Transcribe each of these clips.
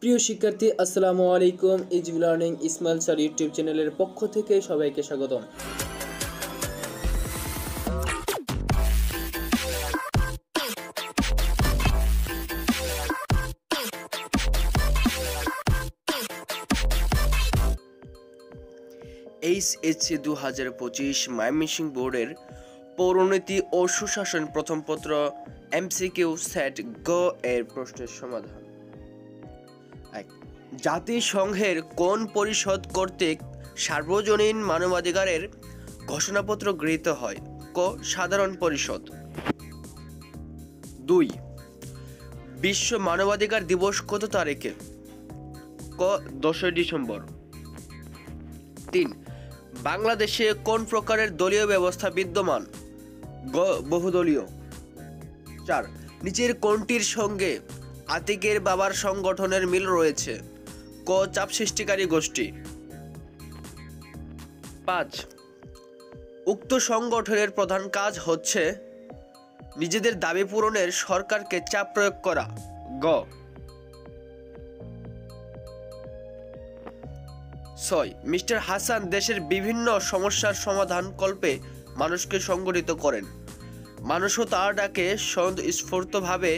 প্রিয় শিক্ষার্থী, আসসালামু আলাইকুম। Easy learning Ismail sir YouTube চ্যানেলের পক্ষ থেকে সবাইকে স্বাগতম। এইচএসসি 2025 ময়মনসিংহ বোর্ডের পৌরনীতি ও সুশাসন প্রথম পত্র এমসিকিউ সেট গ এর প্রশ্নের সমাধান। জাতিসংঘের কোন পরিষদ কর্তৃক সার্বজনীন মানবাধিকারের ঘোষণাপত্র গৃহীত হয়? ক. সাধারণ পরিষদ। 2. বিশ্ব মানবাধিকার দিবস কত তারিখে? ক. 10 ডিসেম্বর। 3. বাংলাদেশে কোন প্রকারের দলীয় ব্যবস্থা বিদ্যমান? গ. বহুদলীয়। 4. নিচের কোনটির সঙ্গে আতিকের বাবার সংগঠনের মিল রয়েছে? ক. চাপ সৃষ্টিকারী গোষ্ঠী। 5. উক্ত সংগঠনের প্রধান কাজ হচ্ছে নিজেদের দাবি পূরণের সরকারকে চাপ প্রয়োগ করা। গ. 6. মিস্টার হাসান দেশের বিভিন্ন সমস্যার সমাধান কল্পে মানুষকে সংগঠিত করেন। মানুষও তার ডাকে স্বতঃস্ফূর্তভাবে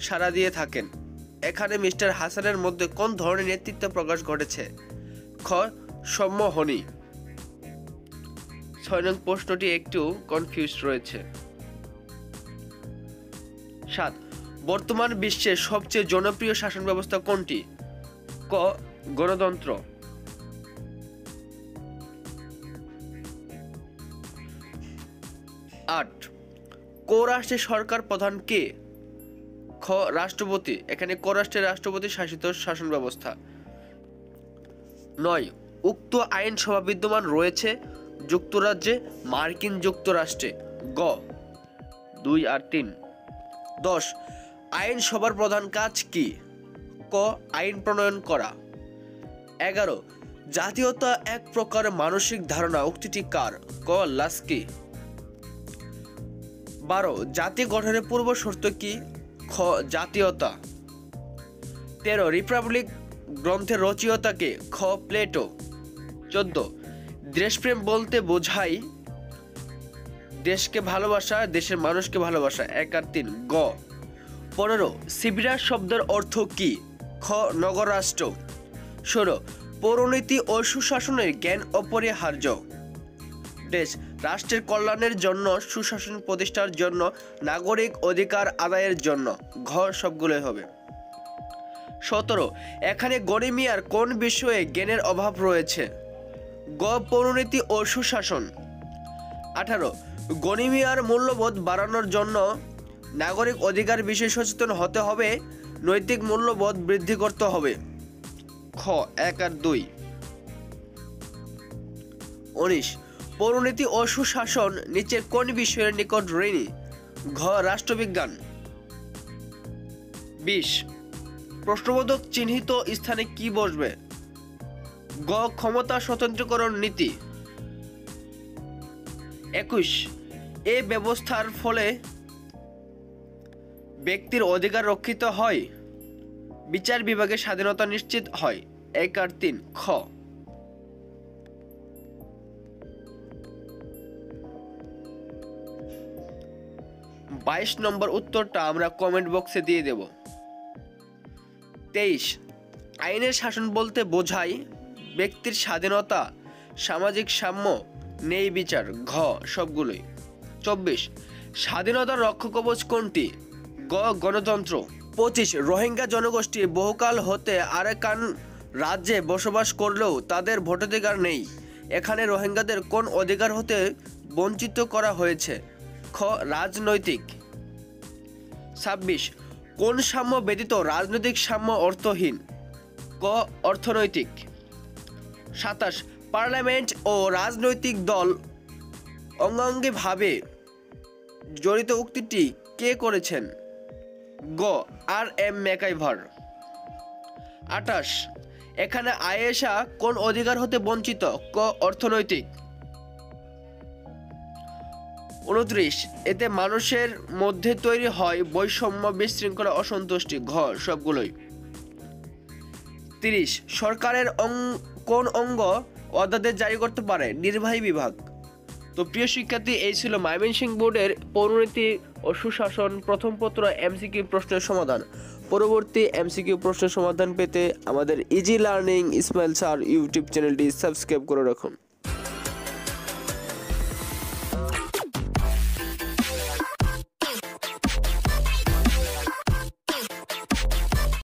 সাড়া দিয়ে থাকেন। এখানে মিস্টার হাসানের মধ্যে কোন ধরনের নেতৃত্ব প্রকাশ ঘটেছে? খ. সম্মোহনী। 6 নং প্রশ্নটি একটু কনফিউজ রয়েছে। 7. বর্তমান বিশ্বের সবচেয়ে জনপ্রিয় শাসন ব্যবস্থা কোনটি? ক. গণতন্ত্র। 8. কো রাষ্ট্রের সরকার প্রধান কে? খ. রাষ্ট্রপতি। এখানে কো রাষ্ট্রের রাষ্ট্রপতি শাসিত শাসন ব্যবস্থা। 9. উক্ত আইনসভা বিদ্যমান রয়েছে যুক্তরাজ্যে, মার্কিন যুক্তরাষ্ট্রে। গ. 2 আর 3। 10. আইনসভার প্রধান কাজ কি? ক. আইন প্রণয়ন করা। 11. জাতীয়তা এক প্রকার মানসিক ধারণা উক্তিটি কার? ক. লাস্কি। 12. জাতি গঠনের পূর্ব শর্ত কি? খ. জাতীয়তা। 13. রিপাবলিক গ্রন্থের রচয়িতা কে? খ. প্লেটো। 14. দেশপ্রেম বলতে বোঝায় দেশকে ভালোবাসা, দেশের মানুষকে ভালোবাসা। 1 আর 3। গ. 15. সিভিরাস শব্দের অর্থ কি? খ. নগররাষ্ট্র। 16. পৌরনীতি ও সুশাসনের জ্ঞান অপরিহার্য। দেশ রাষ্ট্রের কল্যাণের জন্য, সুশাসন প্রতিষ্ঠার জন্য, নাগরিক অধিকার আদায়ের জন্য। ঘ. সবগুলোই হবে। 17. এখানে গনিমিয়ার কোন বিষয়ে জ্ঞানের অভাব রয়েছে? গ. পৌরনীতি ও সুশাসন। 18. গনিমিয়ার মূল্যবোধ বাড়ানোর জন্য নাগরিক অধিকার বিষয়ে সচেতন হতে হবে, নৈতিক মূল্যবোধ বৃদ্ধি করতে হবে। খ. 1 আর 2। 19. পৌরনীতি ও সুশাসন নিচের কোন বিষয়ের নিকট ঋণী? ঘ. রাষ্ট্রবিজ্ঞান। 20. প্রশ্নবোধক চিহ্নিত স্থানে কি বসবে? গ. ক্ষমতা স্বতন্ত্রীকরণ নীতি। 21. এ ব্যবস্থার ফলে ব্যক্তির অধিকার রক্ষিত হয়, বিচার বিভাগের স্বাধীনতা নিশ্চিত হয়। 1 আর 3। খ. 22 নম্বর উত্তরটা আমরা কমেন্ট বক্সে দিয়ে দেব। 23. আইনের শাসন বলতে বোঝায় ব্যক্তির স্বাধীনতা, সামাজিক সাম্য, ন্যায় বিচার। ঘ. সবগুলোই। 24. স্বাধীনতার রক্ষাকবচ কোনটি? গ. গণতন্ত্র। 25. রোহিঙ্গা জনগোষ্ঠী বহুকাল হতে আরাকান রাজ্যে বসবাস করলেও তাদের ভোটাধিকার নেই। এখানে রোহিঙ্গাদের কোন অধিকার হতে বঞ্চিত করা হয়েছে? খ. রাজনৈতিক। 26. কোন সাম্য ব্যতীত রাজনৈতিক সাম্য অর্থহীন? ক. অর্থনৈতিক। 27. পার্লামেন্ট ও রাজনৈতিক দল অঙ্গাঙ্গিভাবে জড়িত উক্তিটি কে করেছেন? গ. R M MacIver. 28. এখানে আয়েশা কোন অধিকার হতে বঞ্চিত? ক. অর্থনৈতিক। 29. এতে মানুষের মধ্যে তৈরি হয় বৈষম্য, বিশৃঙ্খলা, অসন্তুষ্টি। ঘ. সবগুলোই। 30 সরকারের কোন অঙ্গ অধ্যাদেশ জারি করতে পারে? নির্বাহী বিভাগ। তো প্রিয় শিক্ষার্থী, এই ছিল ময়মনসিংহ বোর্ডের পরিণতি ও সুশাসন প্রথম পত্র এমসিকিউ প্রশ্নের সমাধান। পরবর্তী এমসিকিউ প্রশ্নের সমাধান পেতে আমাদের easy learning Ismail sir YouTube চ্যানেলটি সাবস্ক্রাইব করে রাখুন।